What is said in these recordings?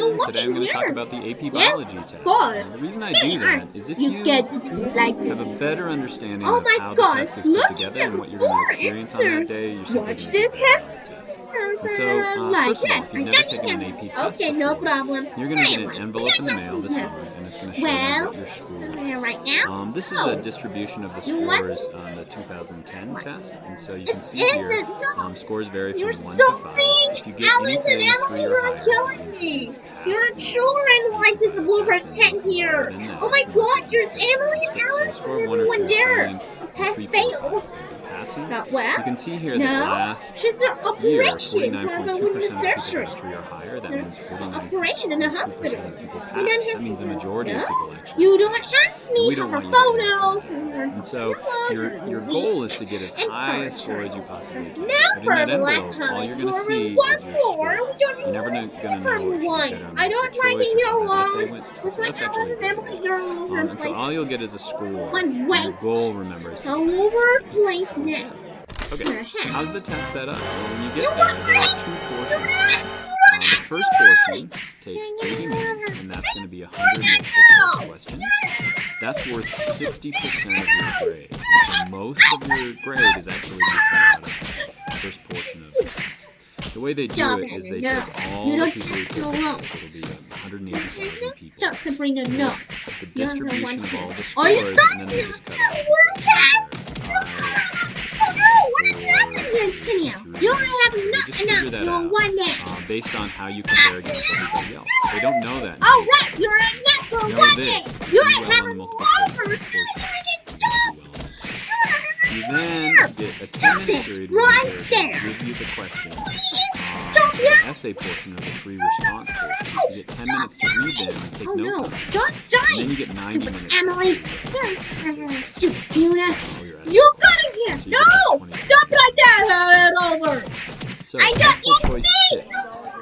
Bozeman. look Today at I'm going to talk here. about the AP Yes, Biology of test. course. The reason I Here do you that are. is if You you get to do like have a this. better understanding Oh of my how the God! test is put Look together at and the what you're going to four experience on that answers. day, you're simply Watch going to this do better on the test. And so, like first of all, that. if you've never taken an AP test Okay, no before, problem. you're going to get an envelope in the mail this summer, and it's going to show you what your school is. Right now? This is a distribution of the scores on the 2010 test, and so you can see here, scores vary from 1 to 5. If you get anything 3 or higher, that means me. you've passed Your the children like this AP bluebird test, and tent anything here. lower than that Oh my means God, that there's you've failed. Emily and So a Alice score and of 1 or 2 everyone is there. failing, Has 3, 4, 5 failed. is going to be passing. Not well? You can see here No. that last She's an year, operation. 49.2% of people got a 3 or higher. That means 49.2% Operation in the hospital. of people You passed. don't That have means the to- majority of No. people actually You passed. don't ask And me we don't for want you to end photos. up doing that. And so your goal is to get as high a score as you possibly can. Now But in for that the last envelope, all time, you're going to for see one is your more, score. we don't You're never going to know if you did one. better on I don't multiple like choice it or yellow. so that's actually a good goal. And so all you'll get is a score. And your goal, remember, is to all over the place now. Okay, how's the test set up? Well, when you get there are 2 portions. The first portion takes 80 minutes, and that's going to be 100 multiple choice questions. That's worth 60% of your grade. And so most of your grade is actually going to come out of the first portion of the test. The way they do it is they take all the people who take the test. It'll be 180,000 people. Stop, Sabrina, no. The distribution of all the Are you scores, and then they just cut off. You only have enough one day. Based on how you compare against everybody else. They don't know that. Oh, right, you're a nut for Know one this. day. If You do ain't well on having the multiple choice over. portion, you then get a 10-minute period where they give you the questions. The essay portion of the free response portion. You get 10 minutes to read them and take notes on them. Don't And then you get 90 minutes. Emily, stupid Fiona. You got it here. No, stop like that. Over. So, I got multiple choice tips.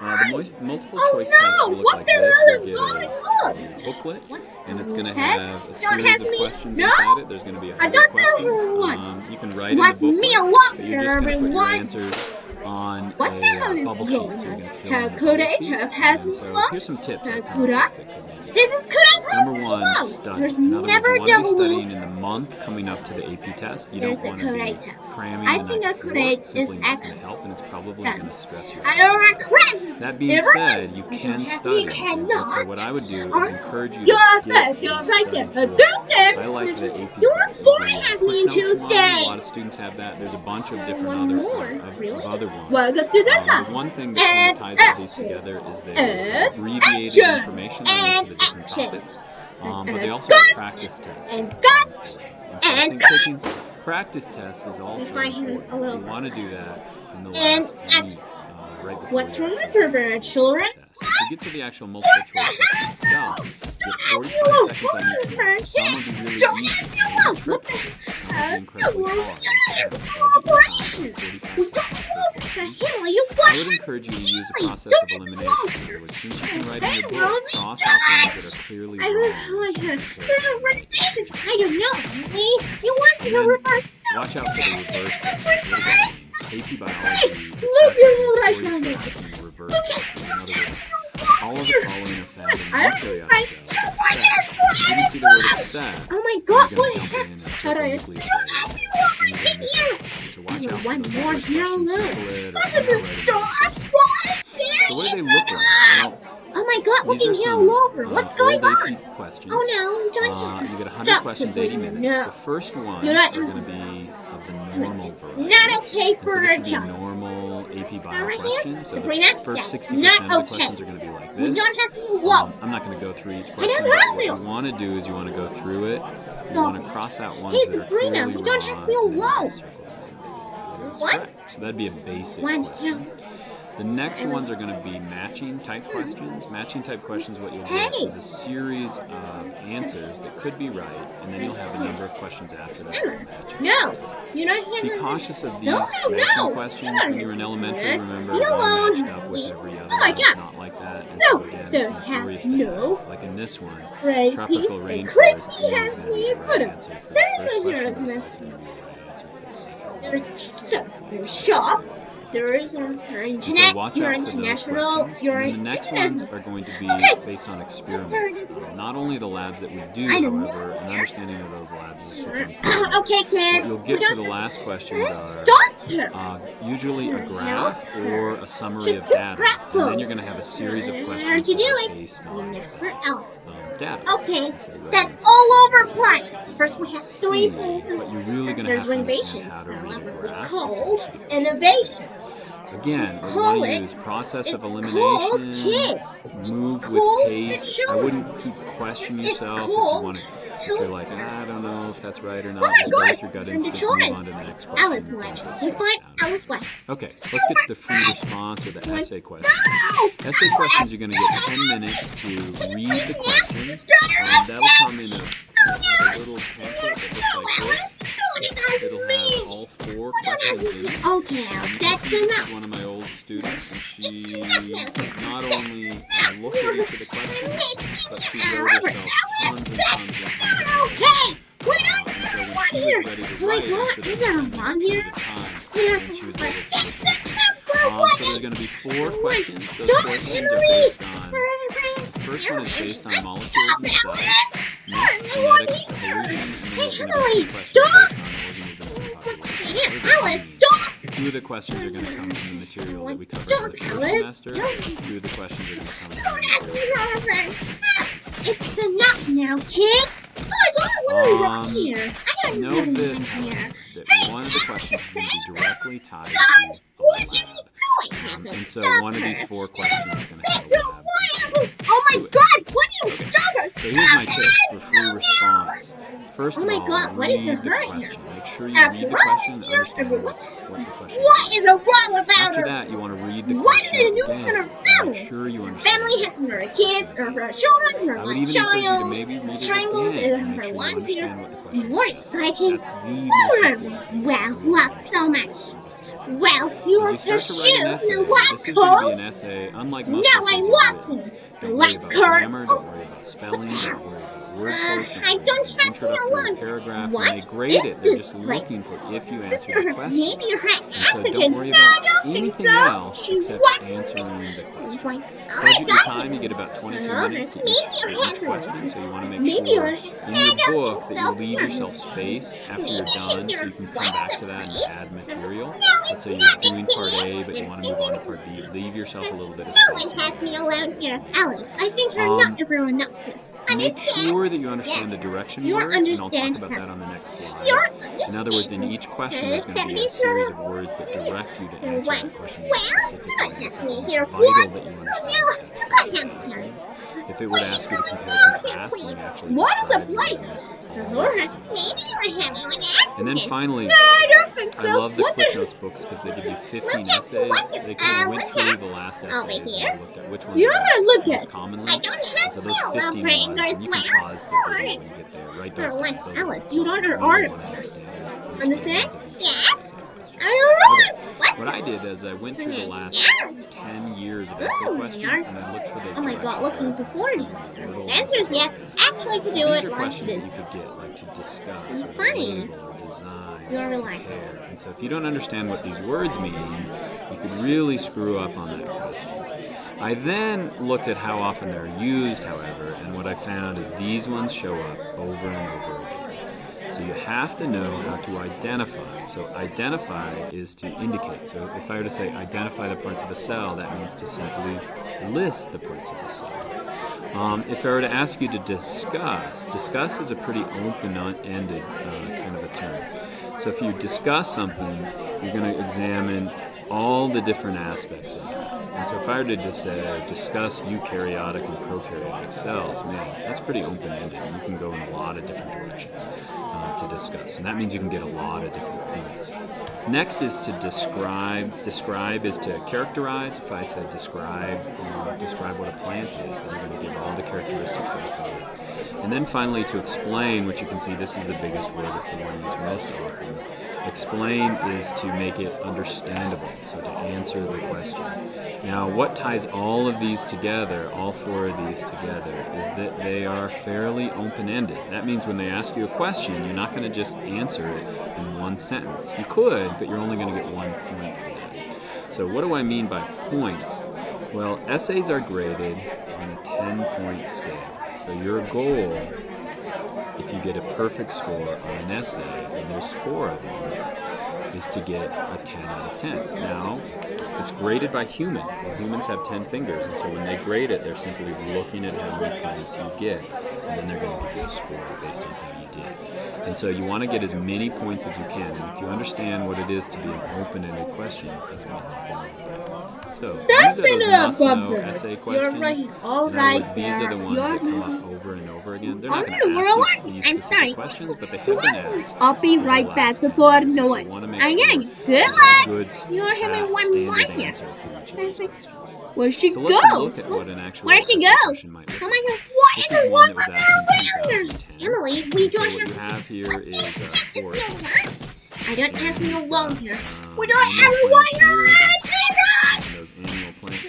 The multiple choice test will look like this. You'll get a booklet, and it's going to have a series of questions inside it. There's going to be 100 questions. You can write in the booklet, but you're just going to put your answers on a bubble sheet. So you're going to fill in the bubble sheet. And so here's some tips. This is correct. Number 1, study. There's In other words, never you want to be double. studying in the month coming up to the AP test. You don't want to be cramming I the think night a before. correct It's simply is not going X. to help, and it's probably going to stress you out. I don't regret. That being said, you can study. And so what I would do is encourage you to get a study board. I like the AP Your board. boy has me in Quick Notes one. Tuesday. A lot of students have that. There's a bunch of different One more. of other ones. Well, go to The one thing that kind of ties all these together is the abbreviated information on each of the different topics. But they also have practice tests. And cut. And so I think taking practice tests is also My hands important. a little You want to do that in the And last week, right before What's your wrong with actual your children's test. If you get to the actual multiple choice question itself, you get 45 seconds on each one. Some will be really easy, some will be tricky, some will be incredibly hard. And so budget your time for 45 seconds per question. I would encourage you to use the process of elimination. In other words, since you can write in your book, cross out things that are clearly wrong. There's a reservation. I don't know. You want to know reverse? Watch out for the reverse. What does that mean? AP biology. Look at what I found. Reverse. In other words, all of the following are found in nuclei of cells. You didn't see the word set. Oh my God! What the heck? How do I? So watch out for One the more reverse here question, alone. circle it, or something right in there. So what do they look like? Well, Oh my God! these Looking are here some, all over. What's going old on? AP questions. Oh no! Don't You get 100 Stop, questions, Sabrina. 80 minutes. No. The first ones You're not- are going to be of the normal variety. Not okay And for so a this would be child. normal AP bio Right here? questions. So Sabrina? the first Yes. 60% Not of the okay. questions are going to be like We this. don't have to low. I'm not going to go through each don't question, have but what to. you want to do is you want to go through it. You No. want to cross out ones Hey, that are Sabrina, clearly we don't wrong, have to be and then you low. circle them. That is What? correct. So that'd be a basic One, question. two. The next ones are going to be matching type questions. Matching type questions, what you'll Hey. get is a series of answers that could be right, and then you'll have a number of questions after that. Emma, matching. No, you're not here. Be cautious of these No, matching questions. no. When you were in elementary, Yes. remember, Be one alone. matched up with every other Oh my one. It's God. not like that. And So, again, there it's has notorious to no have, like in this one, Crazy tropical and rainforest Christy is has going to be me the put right up. answer for the There's first a question, here but it's again. also going to be the right answer for the second one. There's shop. There's your internet, So watch your out for those international, questions. your And the next ones are going to be based on experiments. Not only the labs that we do, however, an understanding of those labs is super important. Okay, kids. What you'll get for the last questions are usually a graph or a summary of data. And then you're going to have a series of questions that are based on data. Okay, that's all over play. First we have 3 pools and but you're really going to have to understand how to read a graph. Called innovation. Again, we want to use process of elimination, move with pace. I wouldn't keep questioning yourself if you're like, I don't know if that's right or not. Just go with your gut instinct, move on to the next question. Alice won. Okay, let's get to the free response or the essay question. Essay questions, you're going to get 10 minutes to read the questions. That'll come in a little pamphlet that looks like this. It'll have all 4 questions in it. Okay, that's enough. One of my old students, and she not only looked at each of the questions, but she wrote herself tons and tons and tons. Okay, and so when she was ready to write, is there a mom here? And she was able to get so there's going to be 4 questions. Those questions are based on, the first one is based on molecules and cells. Next, genetics, evolution, and then there's going to be 2 questions based on organisms and populations. 2 of the questions are going to come from the material that we covered in the first semester. 2 of the questions are going to come from the material. It's enough now, kid. Oh my God, what are we wrong here? I got know this, here. That one of the questions is going to be directly tied to a lab. And so one of these 4 questions is going to have a lab. Oh my God, what are you starting? So here's my tip for free response. First of all, read the question. Make sure you read the question and understand what the question is. What is wrong about After her? that, you want to read the What question did you again. want her Make family? sure you understand. Family has her kids, or her children, her I would one even encourage you to child, maybe read it strangles, again and and make her sure you one understand what the question more is. exciting. That's the most important. Well, lots so much. Well, you As are you start to write an shoes, essay, the white this is going to coat. be an essay, unlike most Now essays I'm you've walking. written. The Don't worry white about coat. grammar, don't worry about spelling, don't worry about word choice, I don't don't worry have about introductory one. paragraph. What When they grade is it, they're this just place? looking for if you answer the question. Maybe you had And so oxygen. don't worry No, I about don't think anything so. else She except what? answering the question. What? Budget your time, you get about 22 minutes to each question, so you want to make sure in your book that you leave yourself space after you're done so you can come back to that and add material. Let's say you're doing part A, but you want to move on to part B. Leave yourself a little bit of No space. one has me alone here. Alice, I think not everyone else here. Make sure that you understand the direction words, and I'll talk about that on the next slide. In other words, in each question, there's going to be a series of words that direct you to answer the question specifically. It's vital that you understand what that's asking. If it were to ask you to compare and contrast, then actually describe this and then finally, I love the Cliff Notes books because they give you 15 essays. They kind of went through the last essays and looked at which ones are most commonly. And so those 15 ones, and you can pause the video when you get there. Write those down. Alice, you don't understand? Yeah. What I did is I went through the last 10 years of essay questions and I looked for those. Oh my God, looking for 40. The answer is yes. Actually, to do These it are like questions this. that you could get, like to discuss, or to Funny. label, or design, You're or relaxing. compare. And so if you don't understand what these words mean, you could really screw up on that question. I then looked at how often they're used, however, and what I found is these ones show up over and over again. So you have to know how to identify. So identify is to indicate. So if I were to say identify the parts of a cell, that means to simply list the parts of the cell. If I were to ask you to discuss is a pretty open-ended kind of a term. So if you discuss something, you're going to examine all the different aspects of it. And so if I were to just say, discuss eukaryotic and prokaryotic cells, man, that's pretty open-ended. You can go in a lot of different directions to discuss. And that means you can get a lot of different points. Next is to describe. Describe is to characterize. If I said describe what a plant is, then I'm going to give all the characteristics of a plant. And then finally to explain, which you can see this is the biggest word, it's the one used most often. Explain is to make it understandable, so to answer the question. Now, what ties all of these together, all 4 of these together, is that they are fairly open-ended. That means when they ask you a question, you're not going to just answer it in one sentence. You could, but you're only going to get 1 point for that. So what do I mean by points? Well, essays are graded on a 10-point scale. So your goal, if you get a perfect score on an essay, and there's 4 of them, is to get a 10 out of 10. Now, it's graded by humans, and humans have 10 fingers, and so when they grade it, they're simply looking at how many points you get, and then they're going to give you a score based on how you did. And so you want to get as many points as you can, and if you understand what it is to be an open-ended question, that's going to help you a little bit. So That's these are been those a must-know bumper. essay questions. You're right. All In other words, right these there. are the ones that come up over and over again. They're not I'm going in to the ask world. you these I'm specific sorry. questions, but they have been asked. I'll be over the right last back 10 before I years, know and so it. you want to make I sure am. you Good have a luck. good You're having one standard right here. answer for each of those questions. Where'd she So go? let's look at what an actual Where'd she essay go? question might look Oh like. my God! What This in is the one world? that was We're asked in around. 2010. Emily, we And so don't what you have. have here is forest. I don't have no You've loan got, here. We don't annual have a plants wire. here, and those annual plants.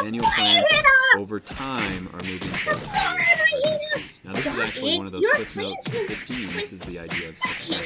Annual plants over time are moving towards higher trees. Now this is actually one of those cliff notes for 15. This is the idea of success.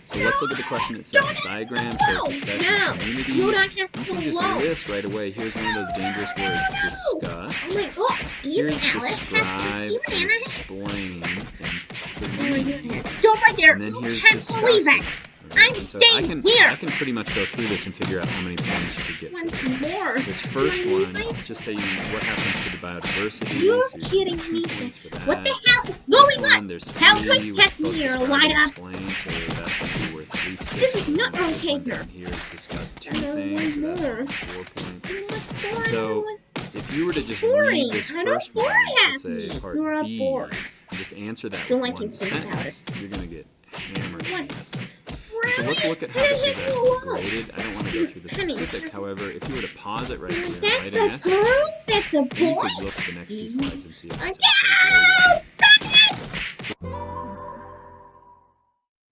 So let's look at the question itself. Diagram shows success in community. You don't have You to can just loan. list right away. Here's one of those dangerous words. Discuss. Oh my God! Even Here's Alice describe, has to. Even and Anna has explain, and to. prove. Stop right there! And then You here's can't believe discussing. it! Alright, I'm and so staying here. I can pretty much go through this and figure out how many points you could get. One For that. more. This first one, let's just tell you what happens to the biodiversity. You're so kidding get me. 2 points for that. What the hell is This going one, on? there's How 3. could We're catch supposed me to or describe light and up? explain, so that's going to be worth 3, 6. This is not This one okay here. down here is discuss 2 I don't things, so want that's more. 4 points. What's So, boring? if you were to just Boring. read this I don't first one, boring let's at say me. part You're a B, bore. and just answer that Don't with like one you think about sentence, you're going to get hammered in What? the essay. So let's look at how this is actually graded. I don't want to go through the specifics. However, if you were to pause it right here and write That's an a essay, girl. That's a then you boy. could look at the next 2 slides and see how it's Go! actually graded.